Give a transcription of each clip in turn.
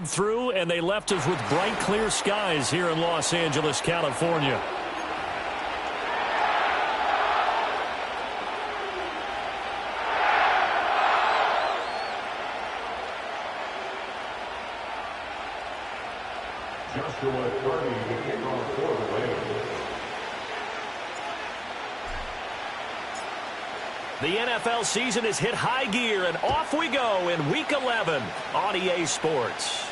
Through, and they left us with bright, clear skies here in Los Angeles, California. The NFL season has hit high gear, and off we go in Week 11 on EA Sports.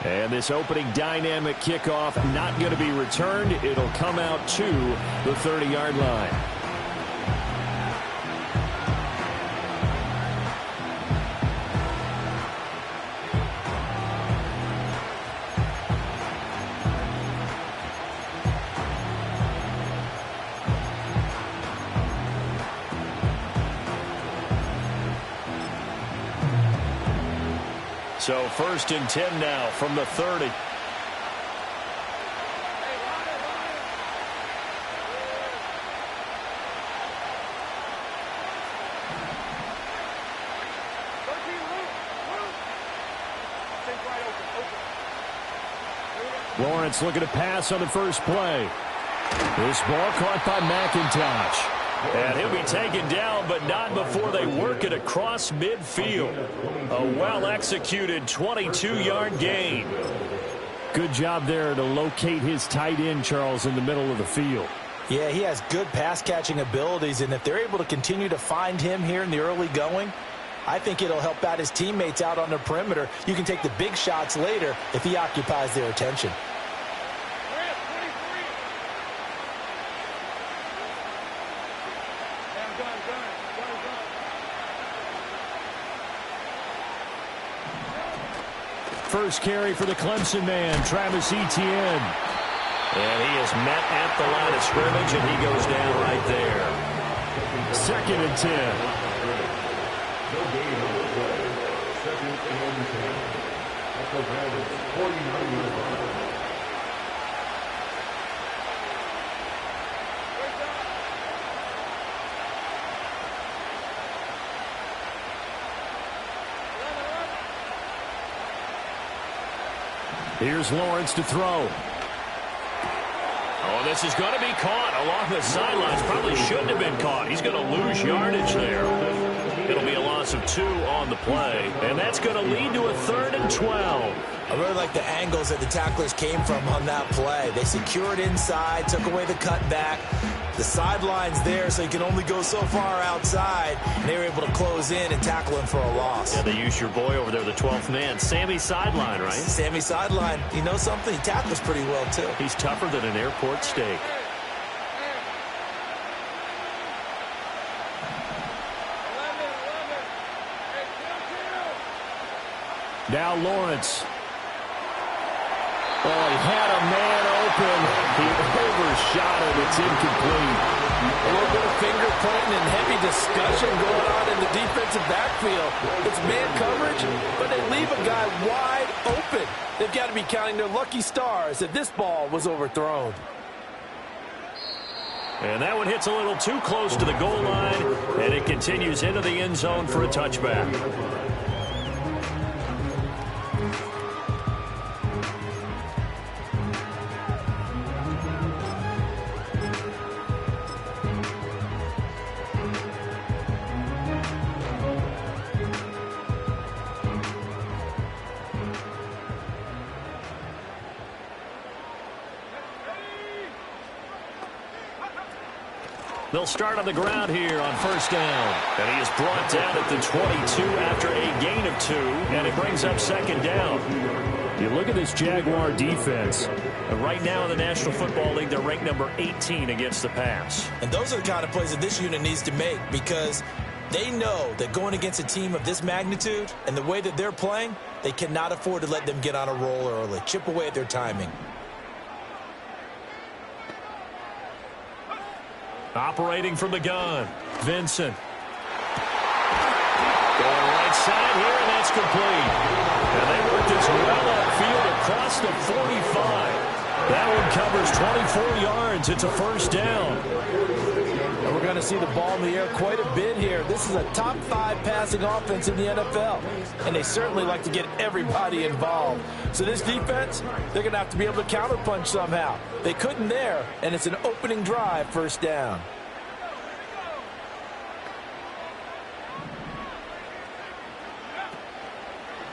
And this opening dynamic kickoff not going to be returned. It'll come out to the 30-yard line. So 1st and 10 now from the 30. Lawrence looking to pass on the first play. This ball caught by McIntosh. And he'll be taken down, but not before they work it across midfield. A well-executed 22-yard gain. Good job there to locate his tight end, Charles, in the middle of the field. Yeah, he has good pass-catching abilities, and if they're able to continue to find him here in the early going, I think it'll help out his teammates out on the perimeter. You can take the big shots later if he occupies their attention. First carry for the Clemson man, Travis Etienne. And he is met at the line of scrimmage, and he goes down right there. 2nd and 10. No gain on the play. 2nd and 10. That's a 49-yard line. Here's Lawrence to throw. Oh, this is going to be caught along the sidelines. Probably shouldn't have been caught. He's going to lose yardage there. It'll be a loss of 2 on the play. And that's going to lead to a 3rd and 12. I really like the angles that the tacklers came from on that play. They secured inside, took away the cutback. The sideline's there, so you can only go so far outside. And they were able to close in and tackle him for a loss. Yeah, they used your boy over there, the 12th man. Sammy Sideline, right? Sammy Sideline. You know something? He tackles pretty well, too. He's tougher than an airport steak. Now Lawrence. Oh, he had a man open. He overshot it. It's incomplete. A little bit of finger pointing and heavy discussion going on in the defensive backfield. It's man coverage, but they leave a guy wide open. They've got to be counting their lucky stars that this ball was overthrown. And that one hits a little too close to the goal line, and it continues into the end zone for a touchback. They'll start on the ground here on 1st down. And he is brought down at the 22 after a gain of 2, and it brings up 2nd down. You look at this Jaguar defense. Right now in the National Football League, they're ranked number 18 against the pass. And those are the kind of plays that this unit needs to make, because they know that going against a team of this magnitude and the way that they're playing, they cannot afford to let them get on a roll early. Chip away at their timing. Operating from the gun, Vincent. Going right side here, and that's complete. And they work this well upfield across the 45. That one covers 24 yards. It's a 1st down. And we're going to to see the ball in the air quite a bit here. This is a top 5 passing offense in the NFL, and they certainly like to get everybody involved. So this defense, they're going to have to be able to counterpunch somehow. They couldn't there, and it's an opening drive, first down.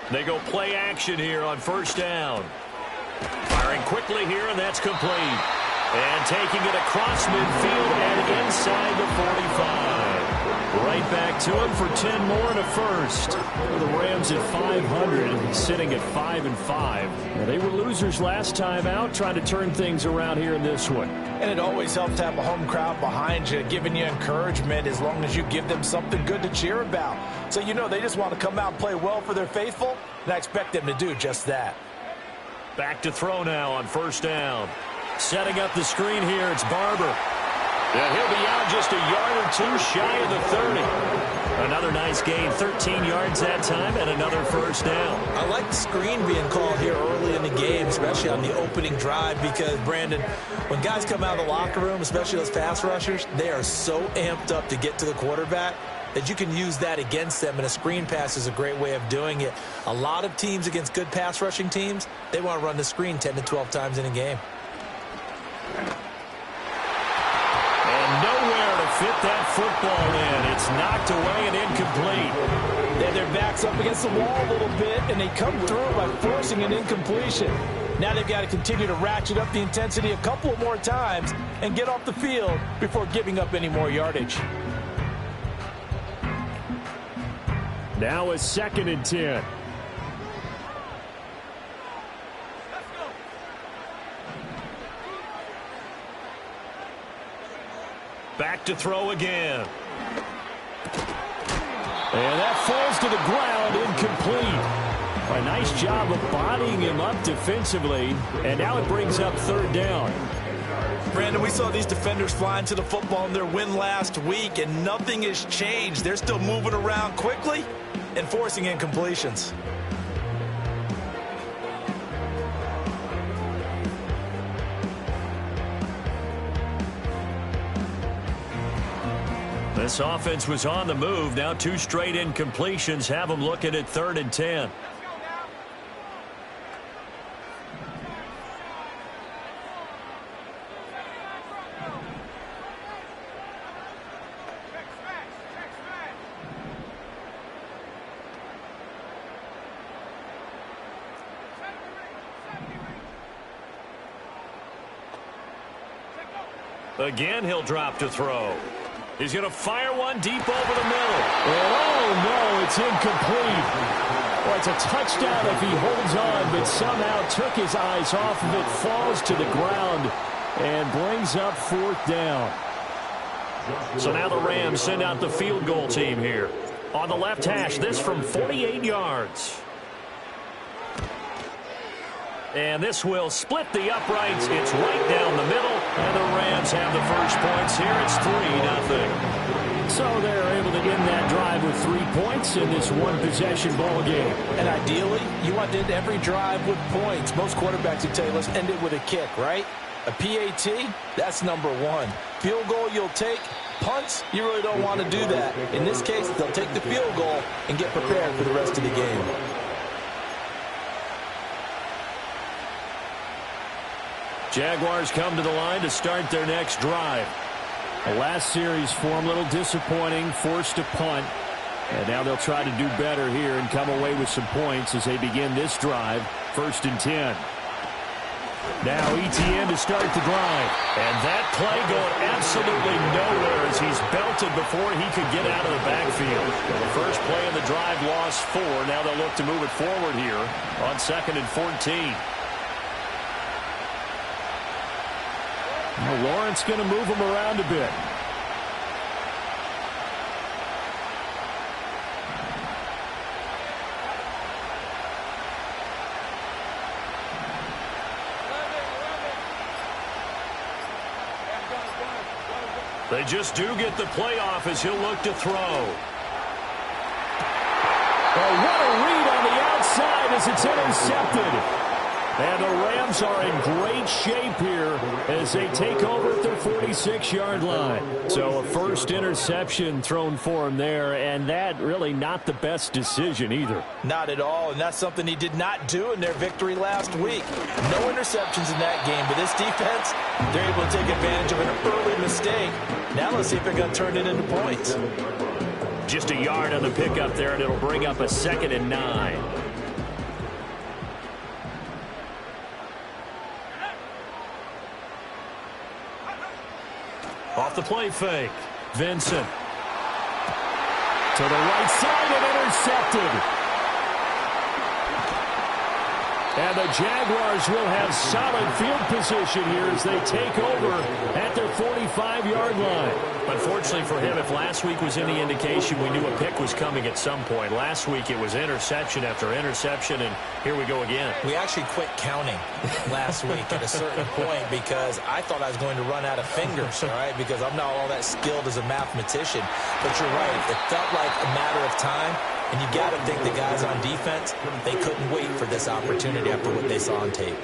They go play action here on first down. Firing quickly here, and that's complete. And taking it across midfield and inside the 45. Right back to him for 10 more and a first. The Rams at 500, sitting at 5-5. They were losers last time out, trying to turn things around here in this one. And it always helps to have a home crowd behind you, giving you encouragement as long as you give them something good to cheer about. So you know they just want to come out and play well for their faithful, and I expect them to do just that. Back to throw now on first down. Setting up the screen here, it's Barber. Yeah, he'll be out just a yard or two shy of the 30. Another nice gain, 13 yards that time, and another first down. I like the screen being called here early in the game, especially on the opening drive, because, Brandon, when guys come out of the locker room, especially those pass rushers, they are so amped up to get to the quarterback that you can use that against them, and a screen pass is a great way of doing it. A lot of teams against good pass rushing teams, they want to run the screen 10 to 12 times in a game. And nowhere to fit that football in. It's knocked away and incomplete. They have their backs up against the wall a little bit, and they come through by forcing an incompletion. Now they've got to continue to ratchet up the intensity a couple of more times and get off the field before giving up any more yardage. Now a 2nd and 10. Back to throw again. And that falls to the ground, incomplete. A nice job of bodying him up defensively, and now it brings up 3rd down. Brandon, we saw these defenders flying to the football in their win last week, and nothing has changed. They're still moving around quickly and forcing incompletions. This offense was on the move. Now 2 straight incompletions have them looking at 3rd and 10. Again, he'll drop to throw. He's going to fire one deep over the middle. And oh, no, it's incomplete. Well, it's a touchdown if he holds on, but somehow took his eyes off of it, falls to the ground, and brings up 4th down. So now the Rams send out the field goal team here. On the left hash, this from 48 yards. And this will split the uprights. It's right down the middle. And the Rams have the first points here. It's 3-0. So they're able to end that drive with 3 points in this one-possession ball game. And ideally, you want to end every drive with points. Most quarterbacks would tell you, let's end it with a kick, right? A PAT, that's number 1. Field goal you'll take. Punts, you really don't want to do that. In this case, they'll take the field goal and get prepared for the rest of the game. Jaguars come to the line to start their next drive. The last series for them, a little disappointing, forced to punt. And now they'll try to do better here and come away with some points as they begin this drive, 1st and 10. Now ETN to start the drive. And that play going absolutely nowhere as he's belted before he could get out of the backfield. Well, the first play of the drive lost 4. Now they'll look to move it forward here on 2nd and 14. Well, Lawrence going to move him around a bit. They just do get the playoff as he'll look to throw. Well, what a read on the outside as it's intercepted. And the Rams are in great shape here as they take over at their 46-yard line. So a first interception thrown for him there, and that really not the best decision either. Not at all, and that's something he did not do in their victory last week. No interceptions in that game, but this defense, they're able to take advantage of an early mistake. Now let's see if they're going to turn it into points. Just a yard on the pickup there, and it'll bring up a 2nd and 9. Off the play fake. Vincent. To the right side and intercepted. And the Jaguars will have solid field position here as they take over at their 45-yard line. Unfortunately for him, if last week was any indication, we knew a pick was coming at some point. Last week it was interception after interception, and here we go again. We actually quit counting last week at a certain point because I thought I was going to run out of fingers, all right, because I'm not all that skilled as a mathematician. But you're right. It felt like a matter of time. And you got to think the guys on defense, they couldn't wait for this opportunity after what they saw on tape.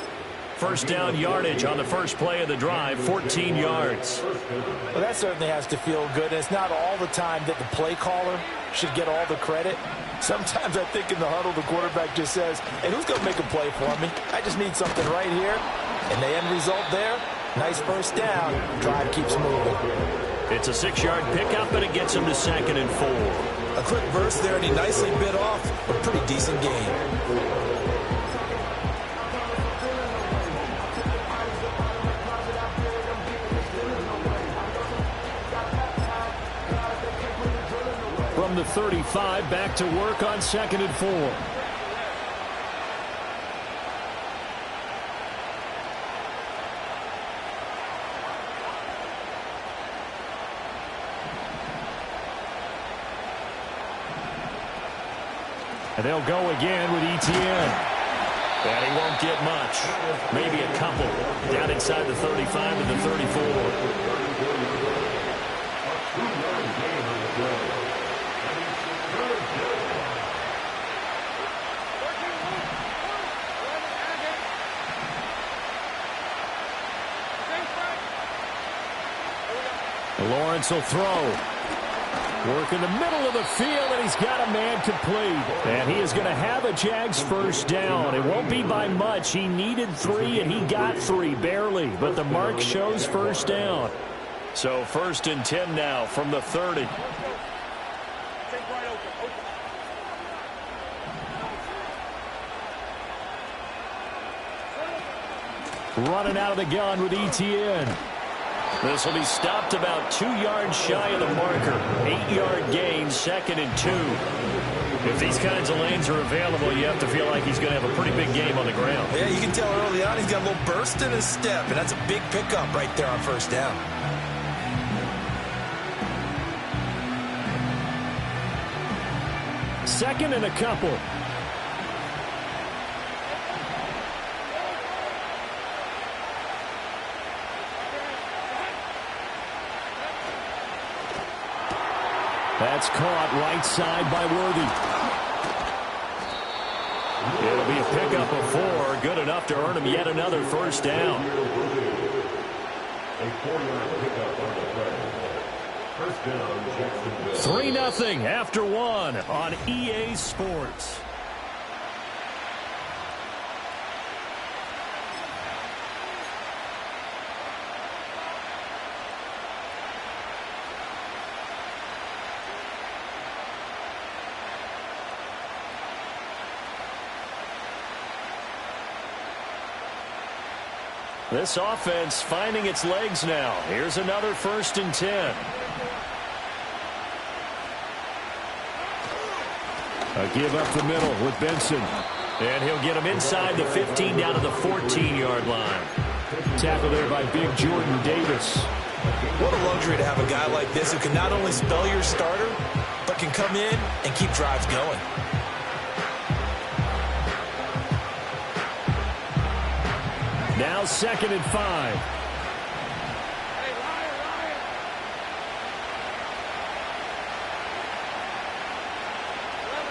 First down yardage on the first play of the drive, 14 yards. Well, that certainly has to feel good. And it's not all the time that the play caller should get all the credit. Sometimes I think in the huddle, the quarterback just says, hey, who's going to make a play for me? I just need something right here. And the end result there, nice first down. Drive keeps moving. It's a 6-yard pickup, and it gets him to 2nd and 4. A quick burst there, and he nicely bit off a pretty decent gain. From the 35, back to work on 2nd and 4. And they'll go again with Etienne. And he won't get much. Maybe a couple. Down inside the 35 to the 34. Lawrence will throw. Work in the middle of the field, and he's got a man complete. And he is going to have a Jags first down. It won't be by much. He needed 3, and he got 3, barely. But the mark shows first down. So 1st and 10 now from the 30. Running out of the gun with Etienne. This will be stopped about 2 yards shy of the marker. 8-yard gain, 2nd and 2. If these kinds of lanes are available, you have to feel like he's going to have a pretty big game on the ground. Yeah, you can tell early on he's got a little burst in his step, and that's a big pickup right there on first down. Second and a couple. That's caught right side by Worthy. It'll be a pickup of 4. Good enough to earn him yet another first down. A 4-yard pickup on the play. First down, Jacksonville. 3-0 after 1 on EA Sports. This offense finding its legs now. Here's another 1st and 10. A give up the middle with Benson. And he'll get him inside the 15 down to the 14-yard line. Tackle there by big Jordan Davis. What a luxury to have a guy like this who can not only spell your starter, but can come in and keep drives going. Now 2nd and 5.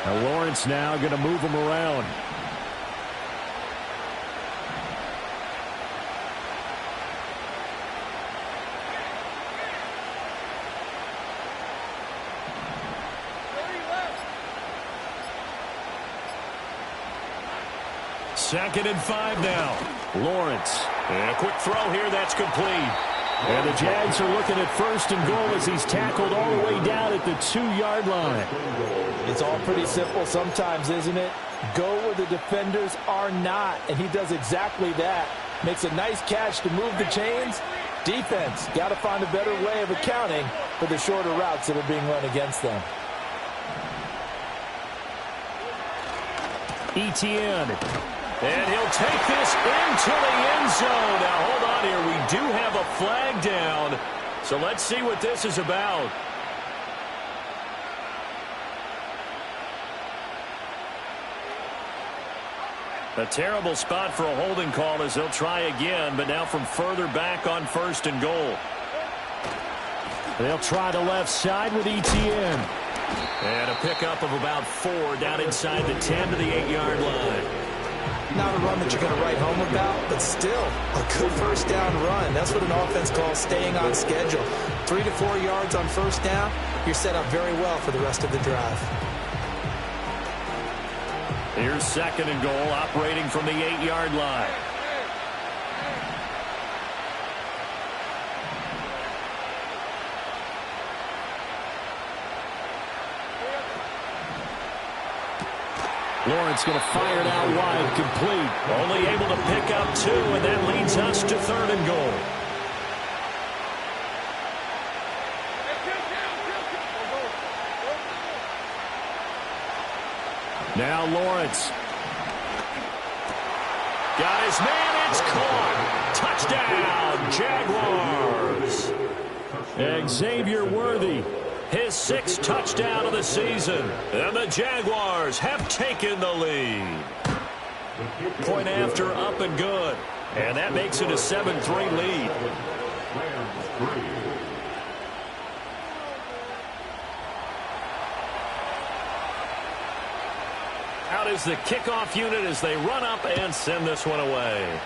Now Lawrence now going to move him around. 2nd and 5 now. Lawrence. And a quick throw here. That's complete. And the Jags are looking at 1st and goal as he's tackled all the way down at the 2-yard line. It's all pretty simple sometimes, isn't it? Go where the defenders are not, and he does exactly that. Makes a nice catch to move the chains. Defense, got to find a better way of accounting for the shorter routes that are being run against them. Etienne. And he'll take this into the end zone. Now, hold on here. We do have a flag down. So let's see what this is about. A terrible spot for a holding call as they'll try again, but now from further back on 1st and goal. They'll try the left side with Etienne. And a pickup of about 4 down inside the 10 to the 8-yard line. Not a run that you're going to write home about, but still a good 1st down run. That's what an offense calls staying on schedule. 3 to 4 yards on 1st down, you're set up very well for the rest of the drive. Here's 2nd and goal, operating from the 8-yard line. Lawrence going to fire it out wide, complete. Only able to pick up 2, and that leads us to 3rd and goal. Now Lawrence. Got his man, it's caught. Touchdown, Jaguars. Xavier Worthy, his 6th touchdown of the season. And the Jaguars have taken the lead. Point after, up and good. And that makes it a 7-3 lead. Out is the kickoff unit as they run up and send this one away.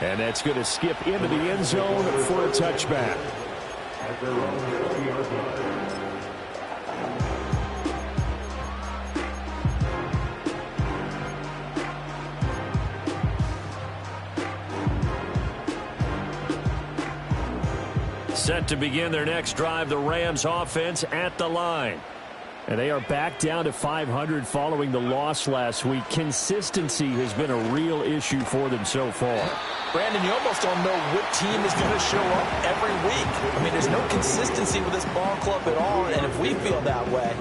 And that's going to skip into the end zone for a touchback. Set to begin their next drive, the Rams offense at the line. And they are back down to 500 following the loss last week. Consistency has been a real issue for them so far. Brandon, you almost don't know what team is going to show up every week. I mean, there's no consistency with this ball club at all, and if we feel that way,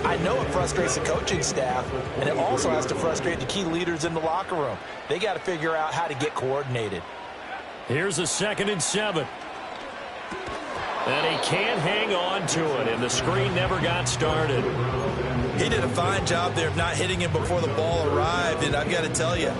I know it frustrates the coaching staff, and it also has to frustrate the key leaders in the locker room. They got to figure out how to get coordinated. Here's a 2nd and 7. And he can't hang on to it, and the screen never got started. He did a fine job there of not hitting him before the ball arrived, and I've got to tell you,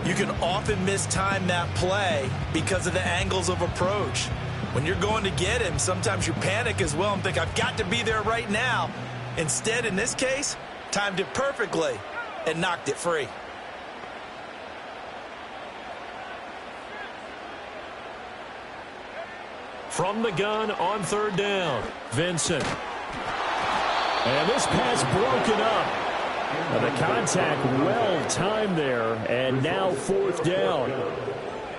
you can often mistime that play because of the angles of approach. When you're going to get him, sometimes you panic as well and think, I've got to be there right now. Instead, in this case, timed it perfectly and knocked it free. From the gun on 3rd down, Vincent. And this pass broken up. And the contact well timed there, and now 4th down.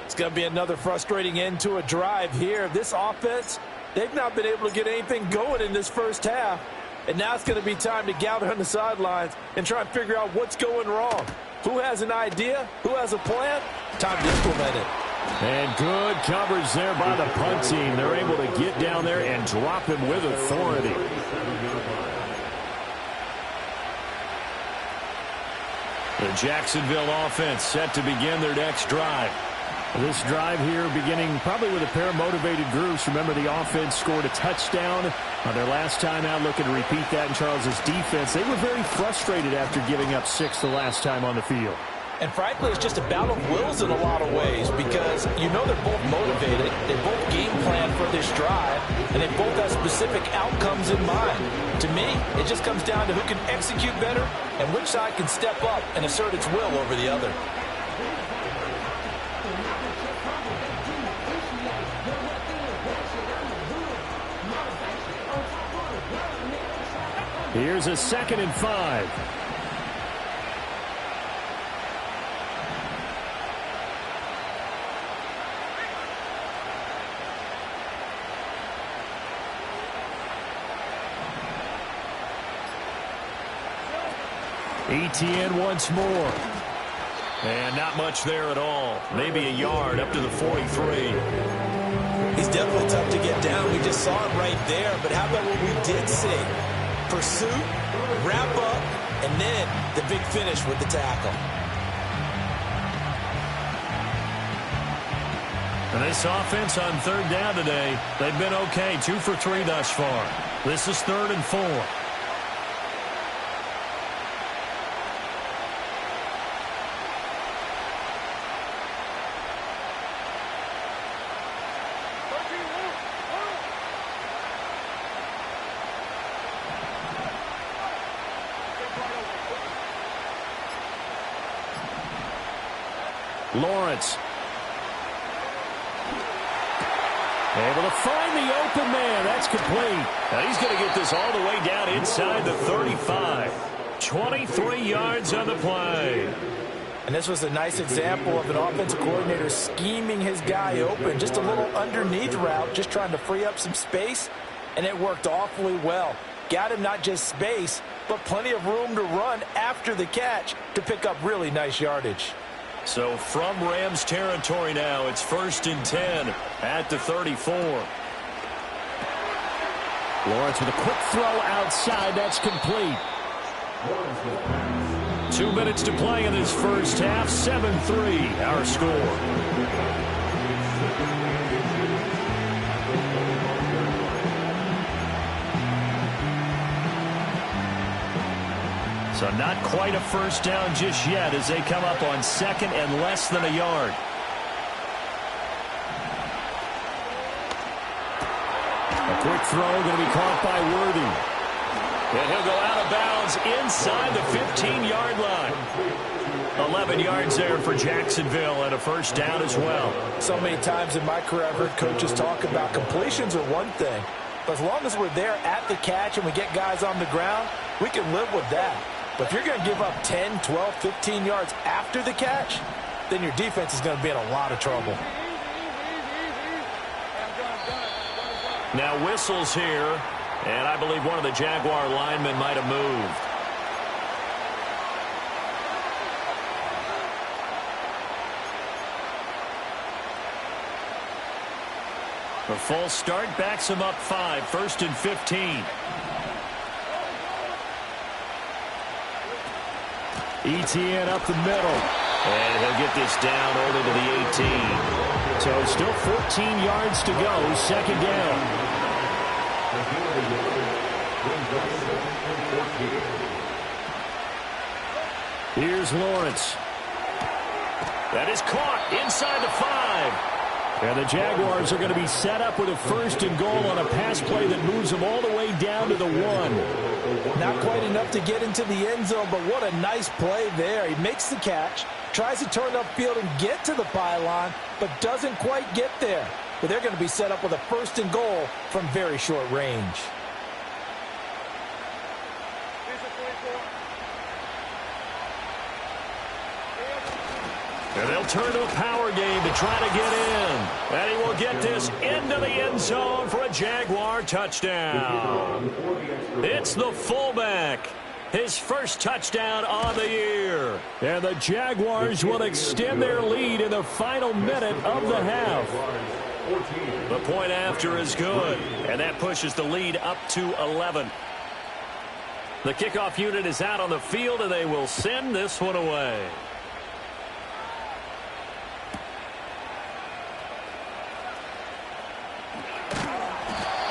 It's going to be another frustrating end to a drive here. This offense, they've not been able to get anything going in this first half. And now it's going to be time to gather on the sidelines and try and figure out what's going wrong. Who has an idea? Who has a plan? Time to implement it. And good coverage there by the punt team. They're able to get down there and drop him with authority. The Jacksonville offense set to begin their next drive. This drive here beginning probably with a pair of motivated groups. Remember, the offense scored a touchdown on their last time out, looking to repeat that in Charles's defense. They were very frustrated after giving up 6 the last time on the field. And frankly, it's just a battle of wills in a lot of ways because you know they're both motivated, they both game plan for this drive, and they both have specific outcomes in mind. To me, it just comes down to who can execute better and which side can step up and assert its will over the other. Here's a 2nd and 5. ETN once more. And not much there at all. Maybe a yard up to the 43. He's definitely tough to get down. We just saw it right there. But how about what we did see? Pursuit, wrap up, and then the big finish with the tackle. And this offense on third down today, they've been okay. 2 for 3 thus far. This is 3rd and 4. Lawrence. Able to find the open man. That's complete. Now he's going to get this all the way down inside the 35. 23 yards on the play. And this was a nice example of an offensive coordinator scheming his guy open. Just a little underneath route, just trying to free up some space, and it worked awfully well. Got him not just space, but plenty of room to run after the catch to pick up really nice yardage. So from Rams territory now, it's 1st and 10 at the 34. Lawrence with a quick throw outside. That's complete. 2 minutes to play in this first half. 7-3 our score. So not quite a first down just yet as they come up on 2nd and less than a yard. A quick throw going to be caught by Worthy. And he'll go out of bounds inside the 15-yard line. 11 yards there for Jacksonville and a first down as well. So many times in my career I've heard coaches talk about completions are one thing. But as long as we're there at the catch and we get guys on the ground, we can live with that. But if you're going to give up 10, 12, 15 yards after the catch, then your defense is going to be in a lot of trouble. Now whistles here, and I believe one of the Jaguar linemen might have moved. The false start backs him up 5, 1st and 15. ETN up the middle. And he'll get this down only to the 18. So still 14 yards to go. 2nd down. Here's Lawrence. That is caught inside the 5. And the Jaguars are going to be set up with a 1st and goal on a pass play that moves them all the way down to the 1. Not quite enough to get into the end zone, but what a nice play there. He makes the catch, tries to turn upfield and get to the pylon, but doesn't quite get there. But they're going to be set up with a 1st and goal from very short range. And they'll turn to a power game to try to get in. And he will get this into the end zone for a Jaguar touchdown. It's the fullback. His first touchdown on the year. And the Jaguars will extend their lead in the final minute of the half. The point after is good. And that pushes the lead up to 11. The kickoff unit is out on the field, and they will send this one away.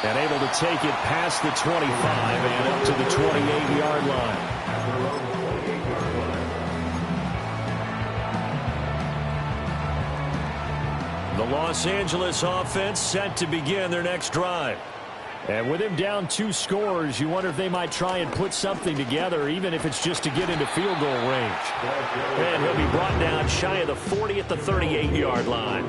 And able to take it past the 25 and up to the 28-yard line. The Los Angeles offense set to begin their next drive. And with him down 2 scores, you wonder if they might try and put something together, even if it's just to get into field goal range. And he'll be brought down shy of the 40 at the 38-yard line.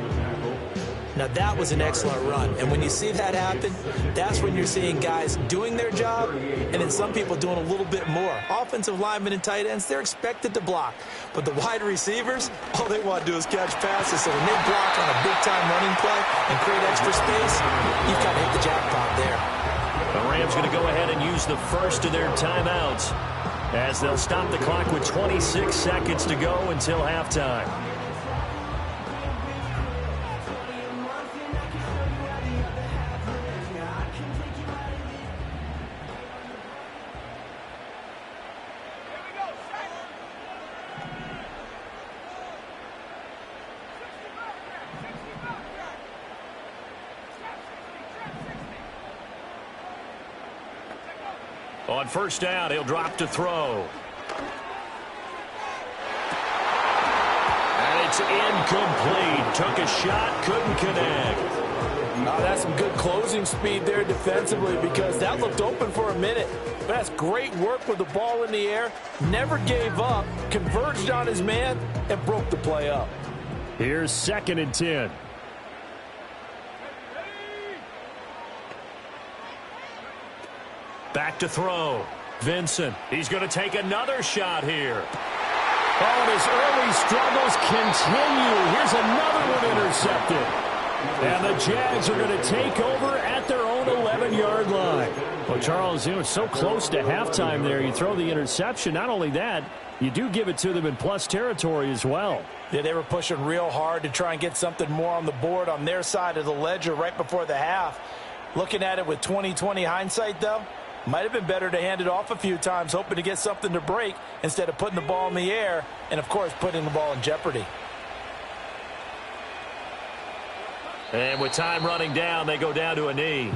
Now that was an excellent run, and when you see that happen, that's when you're seeing guys doing their job and then some people doing a little bit more. Offensive linemen and tight ends, they're expected to block, but the wide receivers, all they want to do is catch passes. So when they block on a big-time running play and create extra space, you've kind of hit the jackpot there. The Rams going to go ahead and use the first of their timeouts. as they'll stop the clock with 26 seconds to go until halftime. On first down, he'll drop to throw. And it's incomplete. Took a shot, couldn't connect. That's some good closing speed there defensively because that looked open for a minute. But that's great work with the ball in the air. Never gave up, converged on his man, and broke the play up. Here's 2nd and 10. Back to throw. Vincent. He's going to take another shot here. Oh, and his early struggles continue. Here's another one intercepted. And the Jags are going to take over at their own 11-yard line. Well, Charles, you know, it's so close to halftime there. You throw the interception. Not only that, you do give it to them in plus territory as well. Yeah, they were pushing real hard to try and get something more on the board on their side of the ledger right before the half. Looking at it with 20/20 hindsight, though, might have been better to hand it off a few times, hoping to get something to break instead of putting the ball in the air and, of course, putting the ball in jeopardy. And with time running down, they go down to a knee.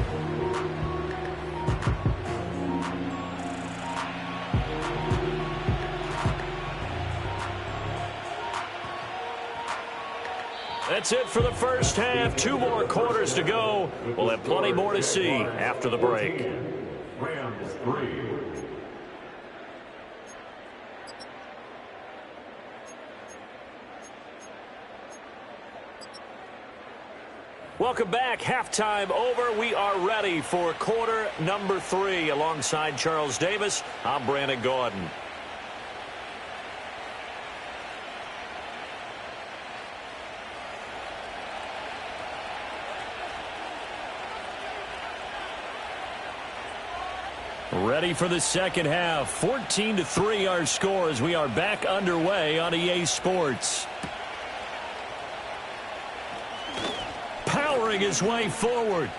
That's it for the first half. 2 more quarters to go. We'll have plenty more to see after the break. Rams 3. Welcome back. Halftime over. We are ready for quarter number 3. Alongside Charles Davis, I'm Brandon Gordon. Ready for the second half. 14-3 our score as we are back underway on EA Sports. Powering his way forward.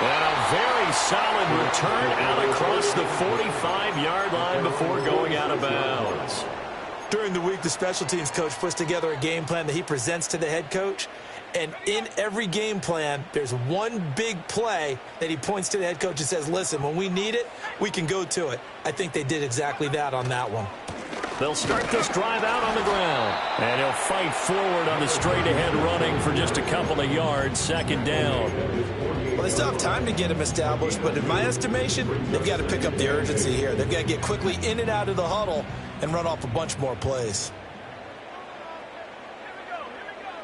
And a very solid return out across the 45-yard line before going out of bounds. During the week, the special teams coach puts together a game plan that he presents to the head coach. And in every game plan, there's one big play that he points to the head coach and says, listen, when we need it, we can go to it. I think they did exactly that on that one. They'll start this drive out on the ground. And he'll fight forward on the straight-ahead running for just a couple of yards, 2nd down. Well, they still have time to get him established, but in my estimation, they've got to pick up the urgency here. They've got to get quickly in and out of the huddle and run off a bunch more plays.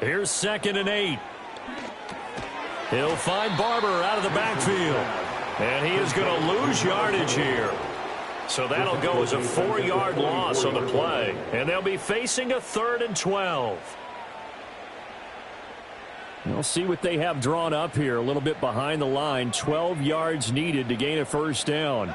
Here's 2nd and 8. He'll find Barber out of the backfield. And he is going to lose yardage here. So that'll go as a 4-yard loss on the play. And they'll be facing a 3rd and 12. We'll see what they have drawn up here. A little bit behind the line. 12 yards needed to gain a first down.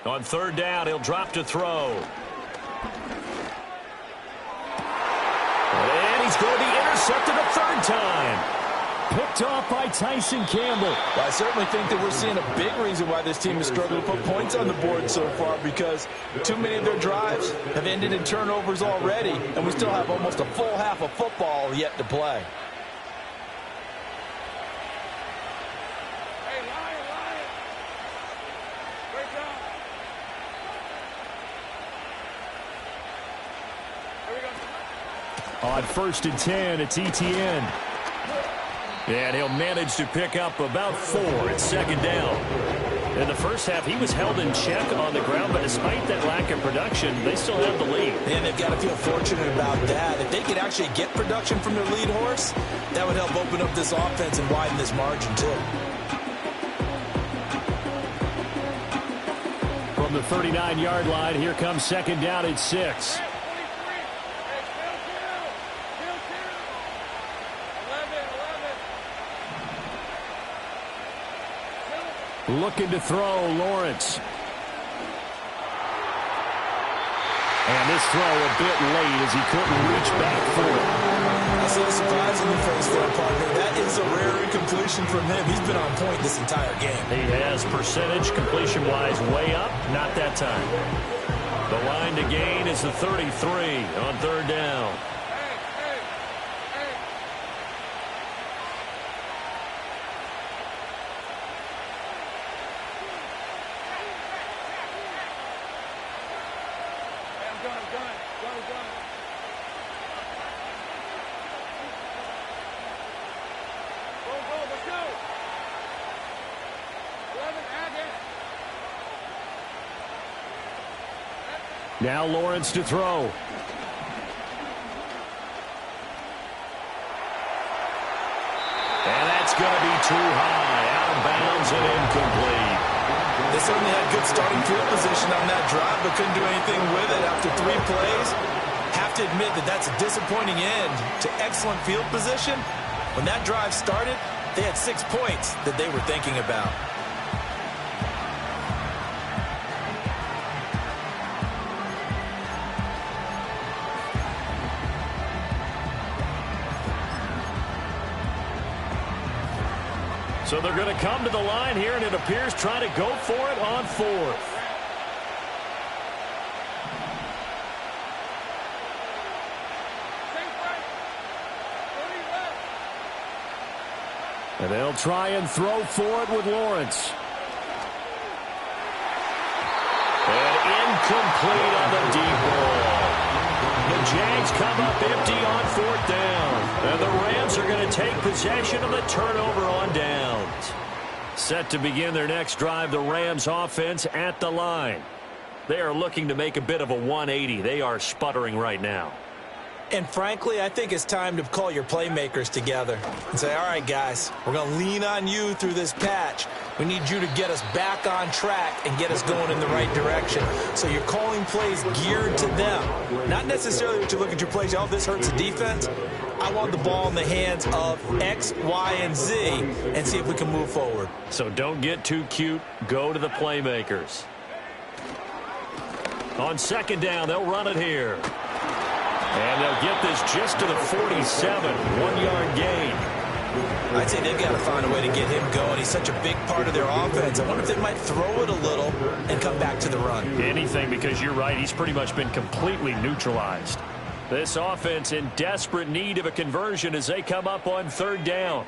On 3rd down, he'll drop to throw. And he's going to be intercepted a 3rd time. Picked off by Tyson Campbell. Well, I certainly think that we're seeing a big reason why this team has struggled to put points on the board so far, because too many of their drives have ended in turnovers already, and we still have almost a full half of football yet to play. On 1st and 10, it's ETN. And he'll manage to pick up about 4 at 2nd down. In the first half, he was held in check on the ground, but despite that lack of production, they still have the lead. And they've got to feel fortunate about that. If they could actually get production from their lead horse, that would help open up this offense and widen this margin, too. the 39-yard line. Here comes second down at 6. Looking to throw, Lawrence. And this throw a bit late as he couldn't reach back for it. That's a surprising face there, partner. That is a rare incompletion from him. He's been on point this entire game. He has percentage completion-wise way up. Not that time. The line to gain is the 33 on third down. Now Lawrence to throw. And that's going to be too high. Out of bounds and incomplete. They certainly had good starting field position on that drive, but couldn't do anything with it after 3 plays. Have to admit that that's a disappointing end to excellent field position. When that drive started, they had 6 points that they were thinking about. So they're going to come to the line here, and it appears trying to go for it on 4th. And they'll try and throw for it with Lawrence. And incomplete on the deep ball. The Jags come up empty on 4th down. And the Rams are going to take possession of the turnover on downs. Set to begin their next drive, the Rams offense at the line. They are looking to make a bit of a 180. They are sputtering right now. And frankly, I think it's time to call your playmakers together and say, all right, guys, we're going to lean on you through this patch. We need you to get us back on track and get us going in the right direction. So you're calling plays geared to them. Not necessarily what you look at your plays, oh, this hurts the defense. I want the ball in the hands of X, Y, and Z and see if we can move forward. So don't get too cute. Go to the playmakers. On second down, they'll run it here. And they'll get this just to the 47, 1-yard gain. I'd say they've got to find a way to get him going. He's such a big part of their offense. I wonder if they might throw it a little and come back to the run. Anything, because you're right. He's pretty much been completely neutralized. This offense in desperate need of a conversion as they come up on third down.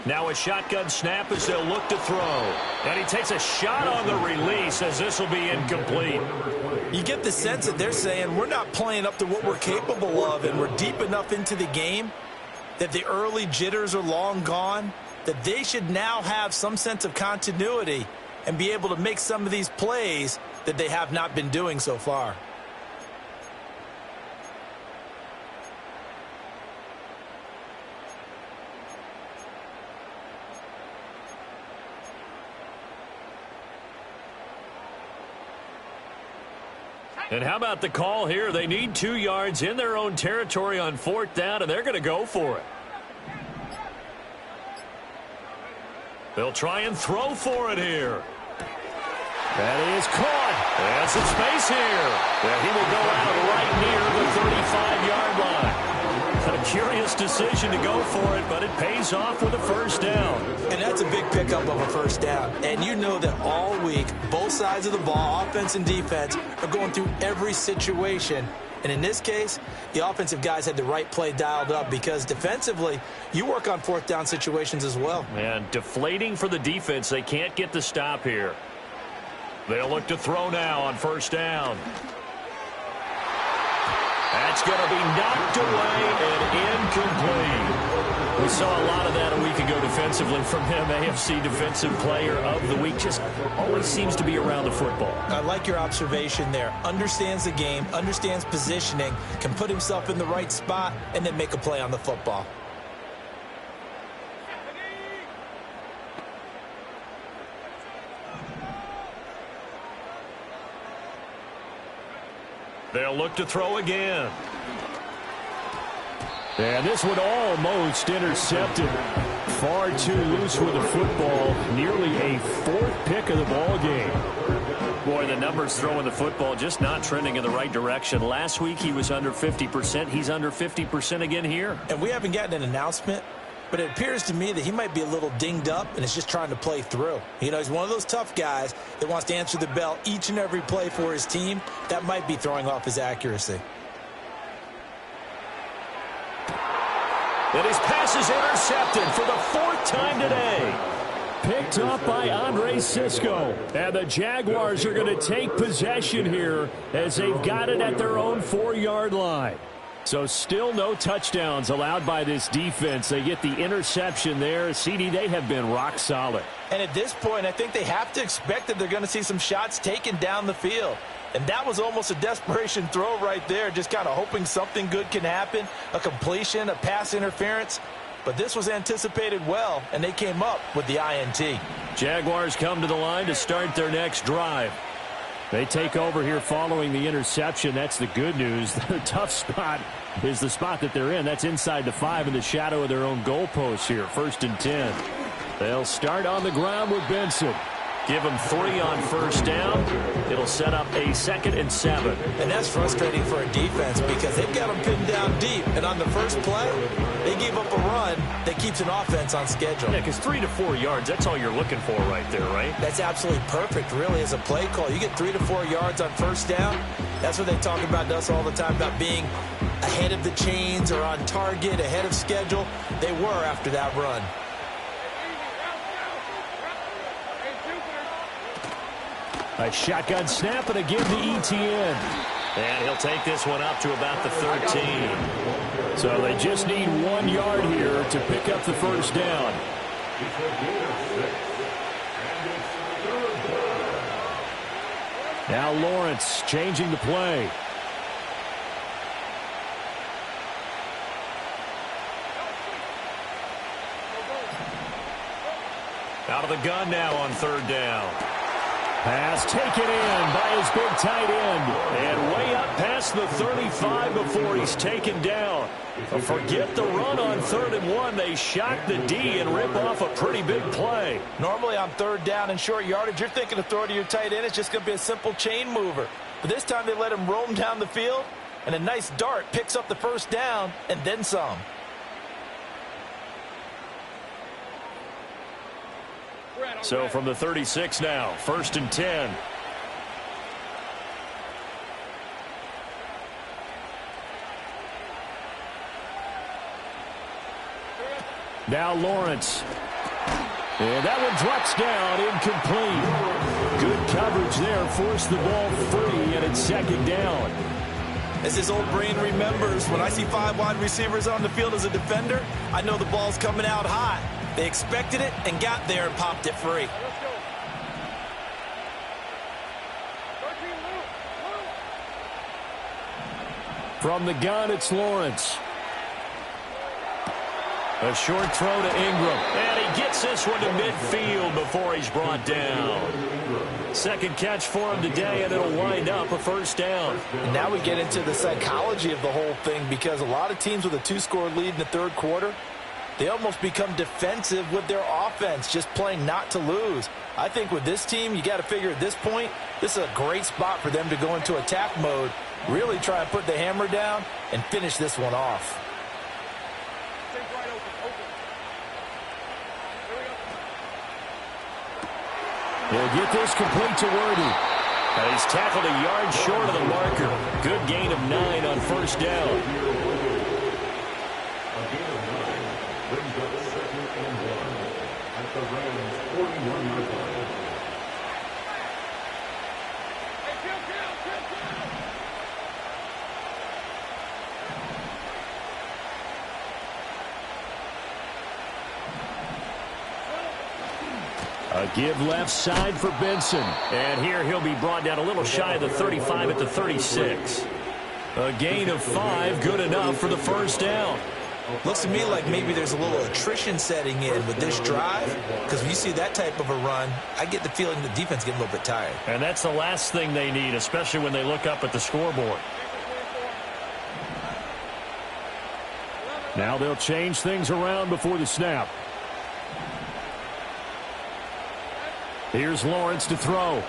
Now a shotgun snap as they'll look to throw. And he takes a shot on the release as this will be incomplete. You get the sense that they're saying we're not playing up to what we're capable of, and we're deep enough into the game that the early jitters are long gone, that they should now have some sense of continuity and be able to make some of these plays that they have not been doing so far. And how about the call here? They need 2 yards in their own territory on fourth down, and they're going to go for it. They'll try and throw for it here. That is caught. And some space here. And he will go out right near the 35-yard line. A curious decision to go for it, but it pays off with a first down. And that's a big pickup of a first down. And you know that all week, both sides of the ball, offense and defense, are going through every situation. And in this case, the offensive guys had the right play dialed up because defensively, you work on fourth down situations as well. And deflating for the defense. They can't get the stop here. They'll look to throw now on first down. That's going to be knocked away and incomplete. We saw a lot of that a week ago defensively from him. AFC Defensive Player of the Week. Just always seems to be around the football. I like your observation there. Understands the game, understands positioning, can put himself in the right spot, and then make a play on the football. They'll look to throw again. And this one almost intercepted. Far too loose with the football. Nearly a fourth pick of the ball game. Boy, the numbers throwing the football just not trending in the right direction. Last week he was under 50%. He's under 50% again here. And we haven't gotten an announcement, but it appears to me that he might be a little dinged up and is just trying to play through. You know, he's one of those tough guys that wants to answer the bell each and every play for his team. That might be throwing off his accuracy. And his pass is intercepted for the fourth time today. Picked up by Andre Cisco. And the Jaguars are going to take possession here as they've got it at their own 4-yard line. So still no touchdowns allowed by this defense. They get the interception there. CD, they have been rock solid. And at this point, I think they have to expect that they're going to see some shots taken down the field. And that was almost a desperation throw right there, just kind of hoping something good can happen, a completion, a pass interference. But this was anticipated well, and they came up with the INT. Jaguars come to the line to start their next drive. They take over here following the interception. That's the good news. Their tough spot is the spot that they're in. That's inside the 5 in the shadow of their own goalpost here. 1st and 10. They'll start on the ground with Benson. Give them 3 on first down. It'll set up a 2nd and 7. And that's frustrating for a defense because they've got them pinned down deep. And on the first play, they gave up a run that keeps an offense on schedule. Yeah, because 3 to 4 yards, that's all you're looking for right there, right? That's absolutely perfect, really, as a play call. You get 3 to 4 yards on first down. That's what they talk about to us all the time, about being ahead of the chains or on target, ahead of schedule. They were after that run. A shotgun snap, and again to ETN. And he'll take this one up to about the 13. So they just need 1 yard here to pick up the first down. Now Lawrence changing the play. Out of the gun now on 3rd down. Pass taken in by his big tight end. And way up past the 35 before he's taken down. Forget the run on 3rd and 1. They shock the D and rip off a pretty big play. Normally on 3rd down and short yardage, you're thinking of throwing to your tight end. It's just going to be a simple chain mover. But this time they let him roam down the field. And a nice dart picks up the first down and then some. So from the 36 now, 1st and 10. Now Lawrence. And that one drops down, incomplete. Good coverage there, forced the ball free, and it's 2nd down. As his old brain remembers, when I see 5 wide receivers on the field as a defender, I know the ball's coming out high. They expected it and got there and popped it free. From the gun, it's Lawrence. A short throw to Ingram. And he gets this one to midfield before he's brought down. 2nd catch for him today, and it'll wind up a first down. And now we get into the psychology of the whole thing, because a lot of teams with a 2-score lead in the 3rd quarter, they almost become defensive with their offense, just playing not to lose. I think with this team, you got to figure at this point, this is a great spot for them to go into attack mode, really try and put the hammer down and finish this one off. He'll get this complete to Worthy. And he's tackled a yard short of the marker. Good gain of 9 on first down. A give left side for Benson. And here he'll be brought down a little shy of the 35 at the 36. A gain of 5, good enough for the first down. Looks to me like maybe there's a little attrition setting in with this drive, because when you see that type of a run, I get the feeling the defense getting a little bit tired. And that's the last thing they need, especially when they look up at the scoreboard. Now they'll change things around before the snap. Here's Lawrence to throw.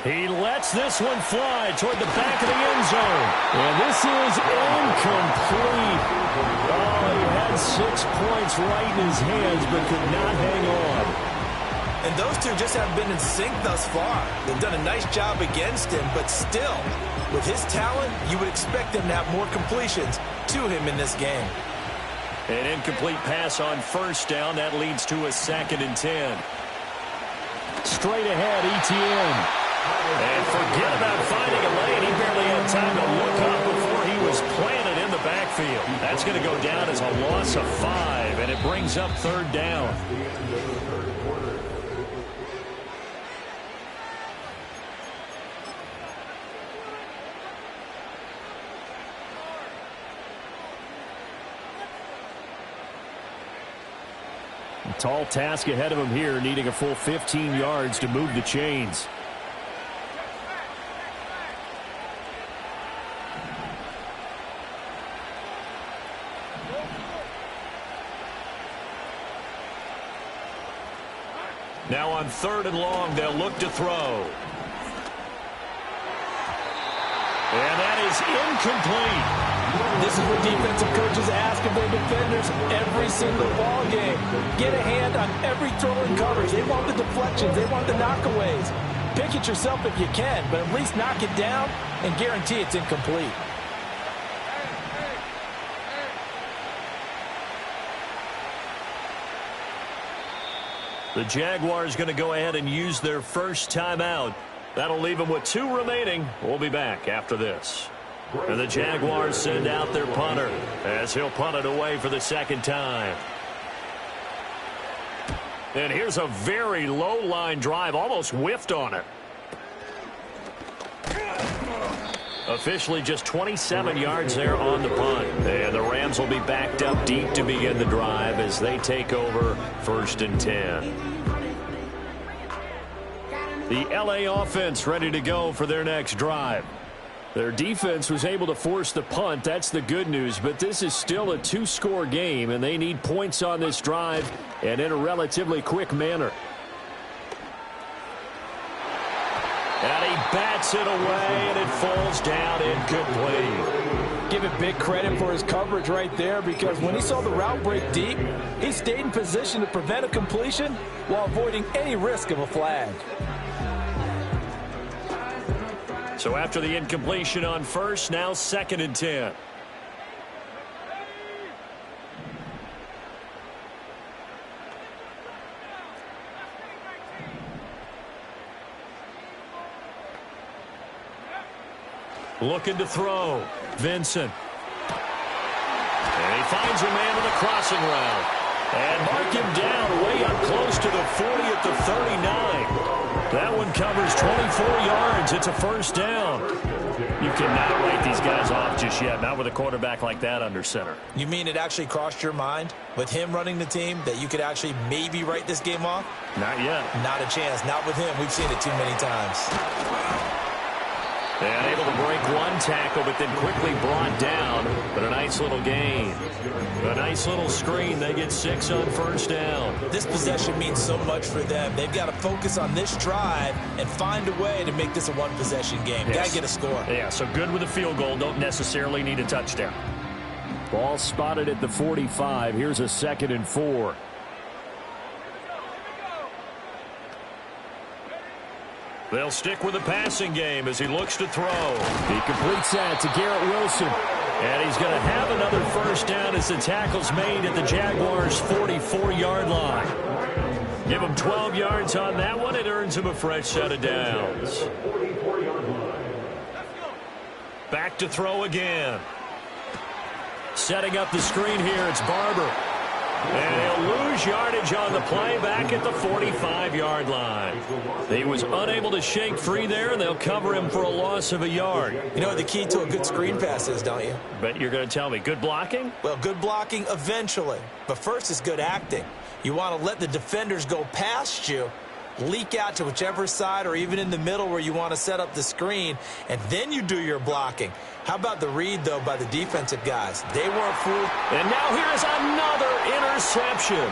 He lets this one fly toward the back of the end zone. And this is incomplete. Oh, he had 6 points right in his hands, but could not hang on. And those two just haven't been in sync thus far. They've done a nice job against him, but still, with his talent, you would expect them to have more completions to him in this game. An incomplete pass on first down. That leads to a 2nd and 10. Straight ahead, ETN. And forget about finding a lane. He barely had time to look up before he was planted in the backfield. That's going to go down as a loss of 5, and it brings up 3rd down. Tall task ahead of him here, needing a full 15 yards to move the chains. Now on 3rd and long, they'll look to throw. And that is incomplete. This is what defensive coaches ask of their defenders every single ball game. Get a hand on every throw and coverage. They want the deflections. They want the knockaways. Pick it yourself if you can, but at least knock it down and guarantee it's incomplete. The Jaguars going to go ahead and use their first timeout. That'll leave them with 2 remaining. We'll be back after this. And the Jaguars send out their punter as he'll punt it away for the 2nd time. And here's a very low line drive, almost whiffed on it. Officially just 27 yards there on the punt. And the Rams will be backed up deep to begin the drive as they take over 1st and 10. The LA offense ready to go for their next drive. Their defense was able to force the punt. That's the good news. But this is still a 2-score game, and they need points on this drive and in a relatively quick manner. And he bats it away, and it falls down incomplete. Give it big credit for his coverage right there, because when he saw the route break deep, he stayed in position to prevent a completion while avoiding any risk of a flag. So after the incompletion on first, now 2nd and 10. Looking to throw. Vincent. And he finds a man in the crossing route. And mark him down way up close to the 40 at the 39. That one covers 24 yards. It's a 1st down. You cannot write these guys off just yet, not with a quarterback like that under center. You mean it actually crossed your mind with him running the team that you could actually maybe write this game off? Not yet. Not a chance. Not with him. We've seen it too many times. And able to break one tackle, but then quickly brought down. But a nice little gain. A nice little screen. They get 6 on 1st down. This possession means so much for them. They've got to focus on this drive and find a way to make this a 1-possession game. Yes. Got to get a score. Yeah, so good with a field goal. Don't necessarily need a touchdown. Ball spotted at the 45. Here's a 2nd and 4. They'll stick with the passing game as he looks to throw. He completes that to Garrett Wilson. And he's going to have another 1st down as the tackle's made at the Jaguars' 44-yard line. Give him 12 yards on that one. It earns him a fresh set of downs. Back to throw again. Setting up the screen here, it's Barber. And he'll lose yardage on the play back at the 45-yard line. He was unable to shake free there, and they'll cover him for a loss of a yard. You know what the key to a good screen pass is, don't you? Bet you're going to tell me. Good blocking? Well, good blocking eventually. But first is good acting. You want to let the defenders go past you, leak out to whichever side or even in the middle where you want to set up the screen, and then you do your blocking. How about the read, though, by the defensive guys? They weren't fooled. And now here's another interception.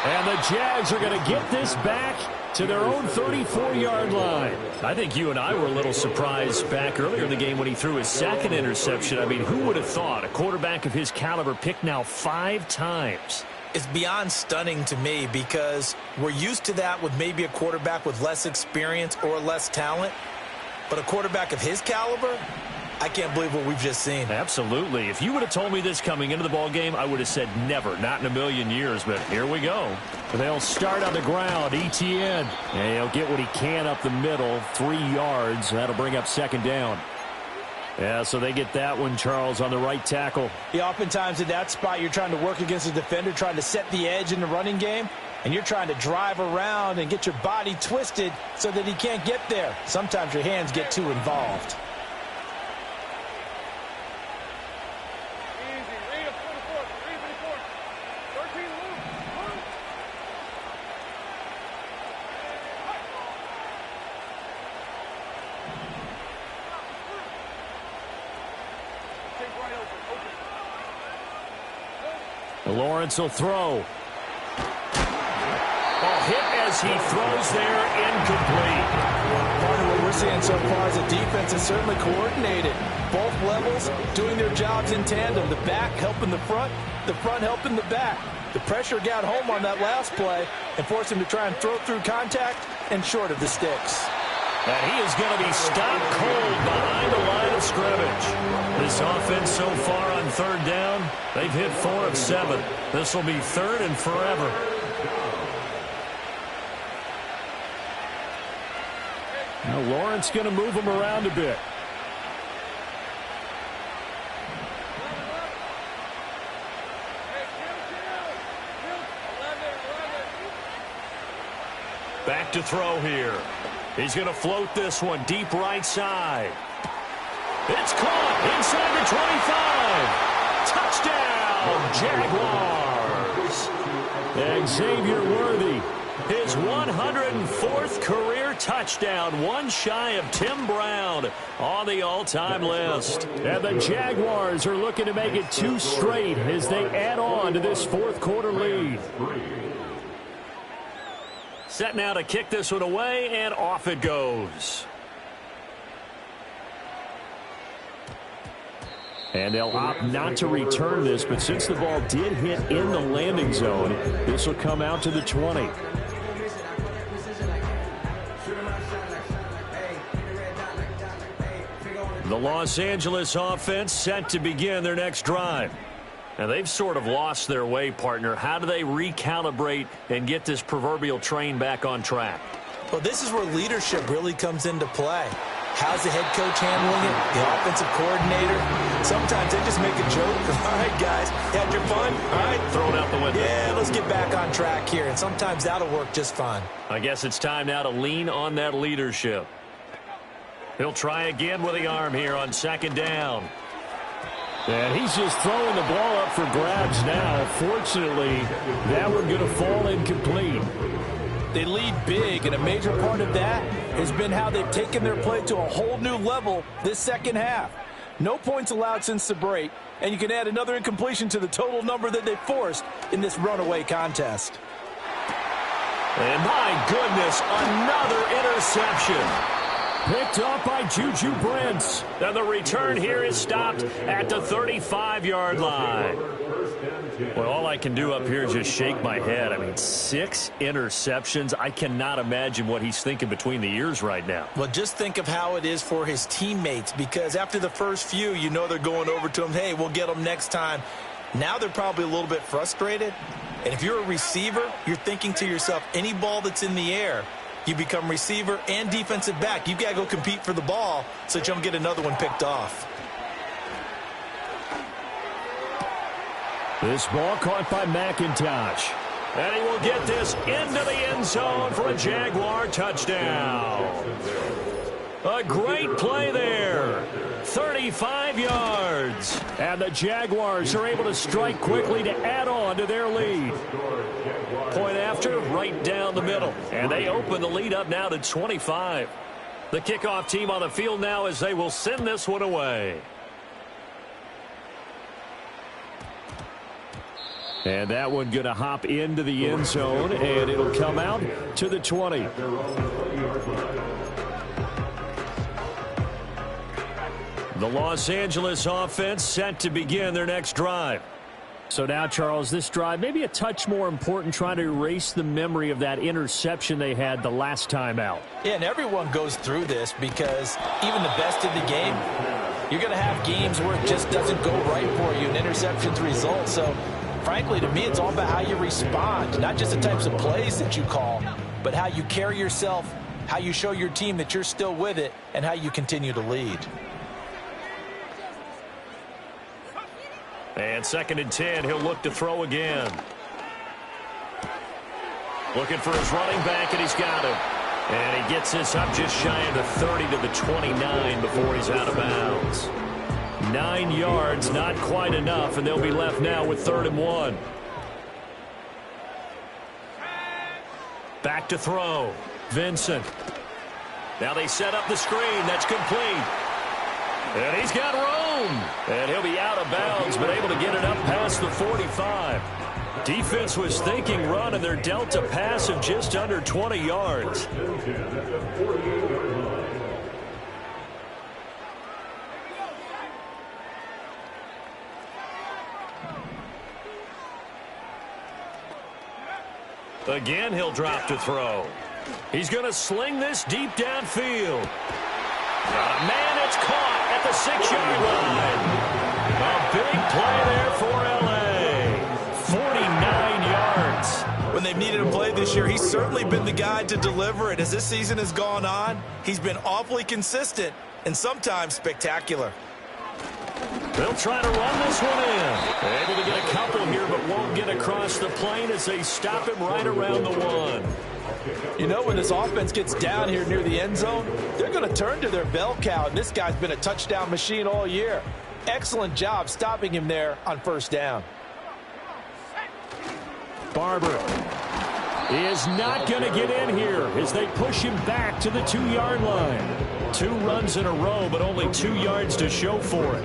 And the Jags are going to get this back to their own 34-yard line. I think you and I were a little surprised back earlier in the game when he threw his second interception. I mean, who would have thought a quarterback of his caliber picked now 5 times? It's beyond stunning to me because we're used to that with maybe a quarterback with less experience or less talent. But a quarterback of his caliber, I can't believe what we've just seen. Absolutely. If you would have told me this coming into the ball game, I would have said never, not in a million years. But here we go. They'll start on the ground. ETN. And he'll get what he can up the middle, 3 yards. That'll bring up second down. Yeah, so they get that one, Charles, on the right tackle. Yeah, oftentimes in that spot, you're trying to work against a defender, trying to set the edge in the running game, and you're trying to drive around and get your body twisted so that he can't get there. Sometimes your hands get too involved. Lawrence will throw. Ball hit as he throws there, incomplete. Part of what we're seeing so far is the defense is certainly coordinated. Both levels doing their jobs in tandem. The back helping the front helping the back. The pressure got home on that last play and forced him to try and throw through contact and short of the sticks. And he is going to be stopped cold behind the line of scrimmage. This offense so far on third down, they've hit 4 of 7. This will be third and forever. Now Lawrence going to move him around a bit. Back to throw here. He's going to float this one deep right side. It's caught inside the 25. Touchdown, Jaguars. And Xavier Worthy, his 104th career touchdown, one shy of Tim Brown on the all-time list. And the Jaguars are looking to make it 2 straight as they add on to this fourth quarter lead. Set now to kick this one away, and off it goes. And they'll opt not to return this, but since the ball did hit in the landing zone, this will come out to the 20. The Los Angeles offense set to begin their next drive. Now, they've sort of lost their way, partner. How do they recalibrate and get this proverbial train back on track? Well, this is where leadership really comes into play. How's the head coach handling it? The offensive coordinator? Sometimes they just make a joke. All right, guys, had your fun? All right, throw it out the window. Yeah, let's get back on track here. And sometimes that'll work just fine. I guess it's time now to lean on that leadership. He'll try again with the arm here on second down. And he's just throwing the ball up for grabs now. Fortunately, that one going to fall incomplete. They lead big, and a major part of that has been how they've taken their play to a whole new level this second half. No points allowed since the break, and you can add another incompletion to the total number that they forced in this runaway contest. And my goodness, another interception. Picked up by Juju Brents. And the return here is stopped at the 35-yard line. Well, all I can do up here is just shake my head. I mean, 6 interceptions. I cannot imagine what he's thinking between the ears right now. Well, just think of how it is for his teammates, because after the first few, you know they're going over to him, hey, we'll get them next time. Now they're probably a little bit frustrated. And if you're a receiver, you're thinking to yourself, any ball that's in the air, you become receiver and defensive back. You've got to go compete for the ball so that you don't get another one picked off. This ball caught by McIntosh. And he will get this into the end zone for a Jaguar touchdown. A great play there. 35 yards. And the Jaguars are able to strike quickly to add on to their lead. Point after, right down the middle. And they open the lead up now to 25. The kickoff team on the field now as they will send this one away. And that one going to hop into the end zone, and it'll come out to the 20. The Los Angeles offense set to begin their next drive. So now, Charles, this drive maybe a touch more important, trying to erase the memory of that interception they had the last time out. Yeah, and everyone goes through this because even the best in the game, you're going to have games where it just doesn't go right for you, and interceptions result. So, frankly, to me, it's all about how you respond, not just the types of plays that you call, but how you carry yourself, how you show your team that you're still with it, and how you continue to lead. And 2nd and 10, he'll look to throw again. Looking for his running back, and he's got him. And he gets this up just shy of the 30 to the 29 before he's out of bounds. 9 yards, not quite enough, and they'll be left now with 3rd and 1. Back to throw. Vincent. Now they set up the screen. That's complete. And he's got room. And he'll be out of bounds, but able to get it up past the 45. Defense was thinking run, and they're dealt a pass of just under 20 yards. Again, he'll drop to throw. He's going to sling this deep downfield. Got a man, it's caught at the 6-yard line. A big play there for L.A. 49 yards. When they've needed a play this year, he's certainly been the guy to deliver it. As this season has gone on, he's been awfully consistent and sometimes spectacular. They'll try to run this one in. Able to get a couple here, but won't get across the plane as they stop him right around the 1. You know, when this offense gets down here near the end zone, they're going to turn to their bell cow, and this guy's been a touchdown machine all year. Excellent job stopping him there on 1st down. Barber is not going to get in here as they push him back to the 2-yard line. 2 runs in a row, but only 2 yards to show for it.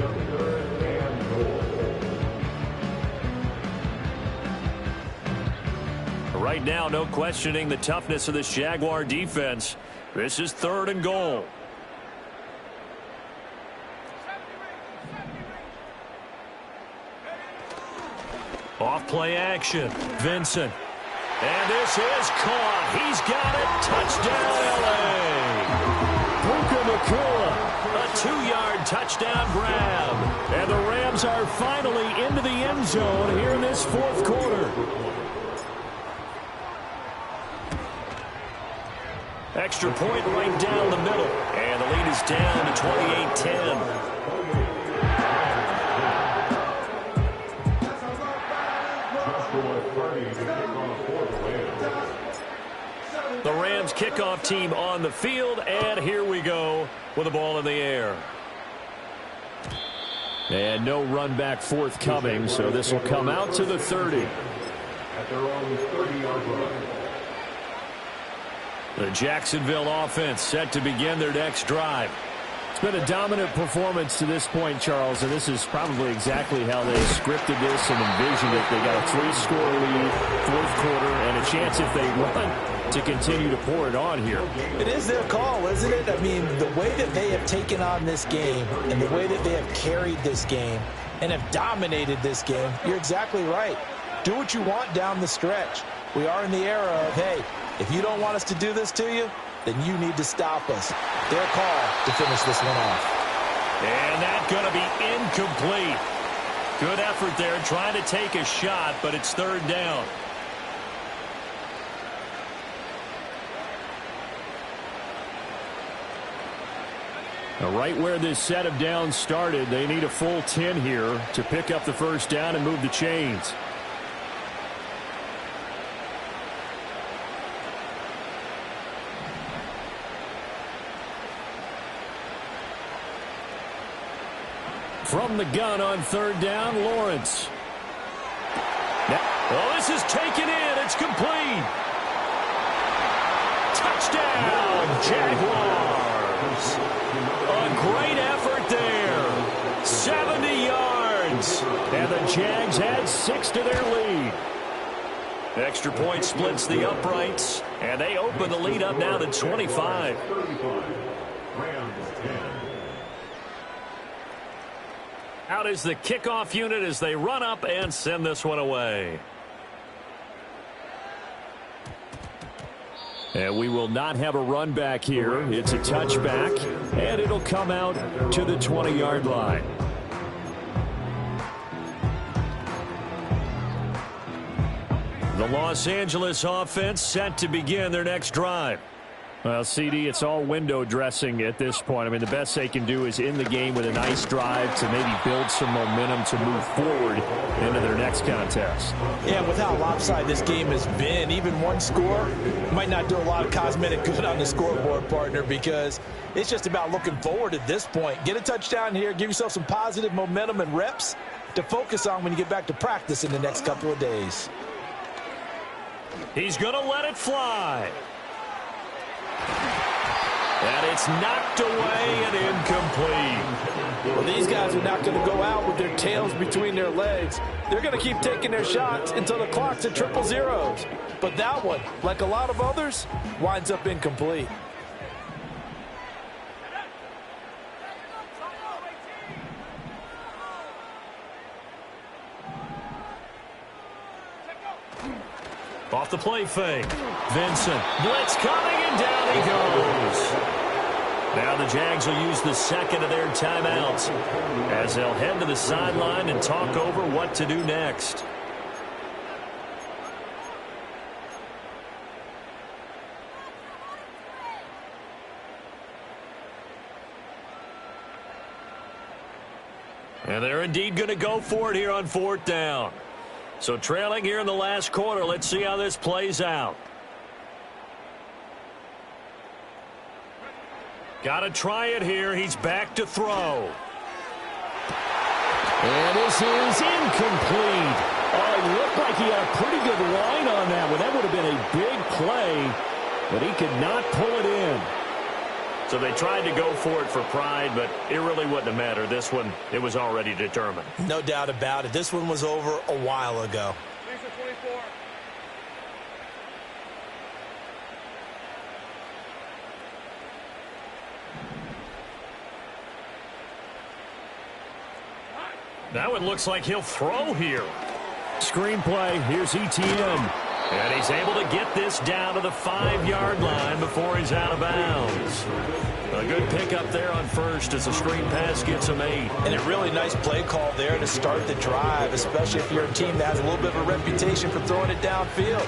Right now, no questioning the toughness of this Jaguar defense. This is 3rd and goal. Off play action. Vincent. And this is caught. He's got it. Touchdown, L.A. Puka Nacua. A 2-yard touchdown grab. And the Rams are finally into the end zone here in this 4th quarter. Extra point right down the middle. And the lead is down to 28-10. The Rams kickoff team on the field, and here we go with the ball in the air. And no run back forthcoming, so this will come out to the 30. At their own 30-yard line. The Jacksonville offense set to begin their next drive. It's been a dominant performance to this point, Charles, and this is probably exactly how they scripted this and envisioned it. They got a 3-score lead, 4th quarter, and a chance if they run to continue to pour it on here. It is their call, isn't it? I mean, the way that they have taken on this game and the way that they have carried this game and have dominated this game, you're exactly right. Do what you want down the stretch. We are in the era of, hey, if you don't want us to do this to you, then you need to stop us. Their call to finish this one off. And that's going to be incomplete. Good effort there trying to take a shot, but it's 3rd down. Right where this set of downs started, they need a full 10 here to pick up the first down and move the chains. From the gun on third down, Lawrence. Well, this is taken in. It's complete. Touchdown, Jaguars. A great effort there. 70 yards. And the Jags add 6 to their lead. Extra point splits the uprights. And they open the lead up now to 25. Out is the kickoff unit as they run up and send this one away. And we will not have a run back here. It's a touchback, and it'll come out to the 20-yard line. The Los Angeles offense set to begin their next drive. Well, CD, it's all window dressing at this point. I mean, the best they can do is end the game with a nice drive to maybe build some momentum to move forward into their next contest. Yeah, with how lopsided this game has been, even one score might not do a lot of cosmetic good on the scoreboard, partner, because it's just about looking forward at this point. Get a touchdown here, give yourself some positive momentum and reps to focus on when you get back to practice in the next couple of days. He's going to let it fly. And it's knocked away and incomplete. Well, these guys are not going to go out with their tails between their legs. They're going to keep taking their shots until the clock's at 000. But that one, like a lot of others, winds up incomplete. Off the play fake. Vincent. Blitz coming, and down he goes. Now the Jags will use the second of their timeouts as they'll head to the sideline and talk over what to do next. And they're indeed going to go for it here on fourth down. So trailing here in the last quarter, let's see how this plays out. Got to try it here. He's back to throw. And this is incomplete. Oh, it looked like he had a pretty good line on that one. That would have been a big play, but he could not pull it in. So they tried to go for it for pride, but it really wouldn't have mattered. This one, it was already determined. No doubt about it. This one was over a while ago. Now it looks like he'll throw here. Screenplay, here's ETN. And he's able to get this down to the 5-yard line before he's out of bounds. A good pickup there on first as the screen pass gets him 8. And a really nice play call there to start the drive, especially if you're a team that has a little bit of a reputation for throwing it downfield.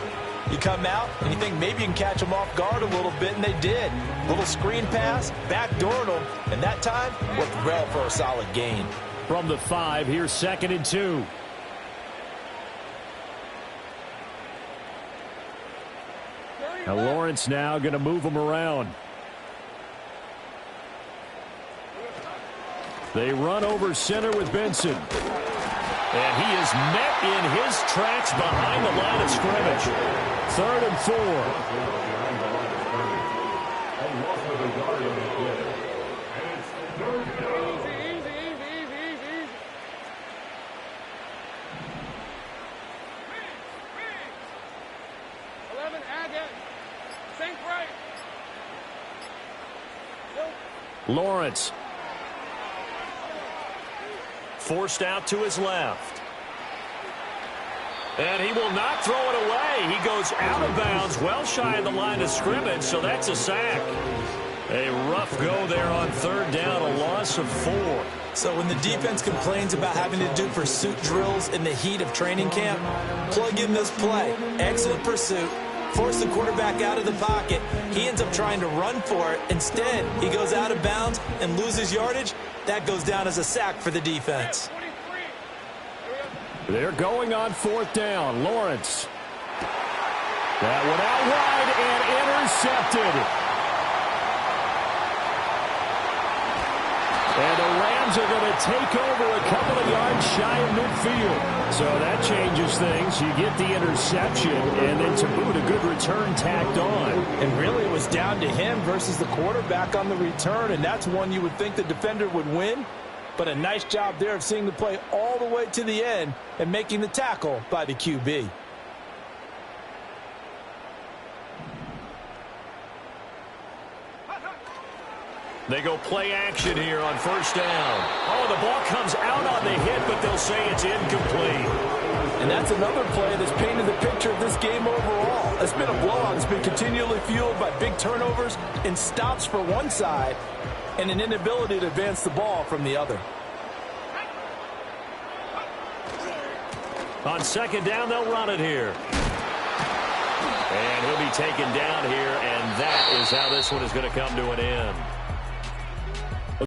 You come out and you think maybe you can catch them off guard a little bit, and they did. Little screen pass, backdoored them, and that time worked well for a solid gain. From the 5, here's 2nd and 2. Now Lawrence now going to move him around. They run over center with Benson. And he is met in his tracks behind the line of scrimmage. 3rd and 4. Lawrence. Forced out to his left. And he will not throw it away. He goes out of bounds, well shy of the line of scrimmage, so that's a sack. A rough go there on 3rd down, a loss of 4. So when the defense complains about having to do pursuit drills in the heat of training camp, plug in this play. Exit pursuit, force the quarterback out of the pocket. He ends up trying to run for it. Instead, he goes out of bounds and loses yardage. That goes down as a sack for the defense. They're going on 4th down. Lawrence. That one out wide and intercepted. And the Rams are going to take over a couple of yards shy of midfield. So that changes things. You get the interception, and then to boot, a good return tacked on. And really, it was down to him versus the quarterback on the return, and that's one you would think the defender would win. But a nice job there of seeing the play all the way to the end and making the tackle by the QB. They go play action here on 1st down. Oh, the ball comes out on the hit, but they'll say it's incomplete. And that's another play that's painted the picture of this game overall. It's been a blowout. It's been continually fueled by big turnovers and stops for one side and an inability to advance the ball from the other. On 2nd down, they'll run it here. And he'll be taken down here, and that is how this one is going to come to an end.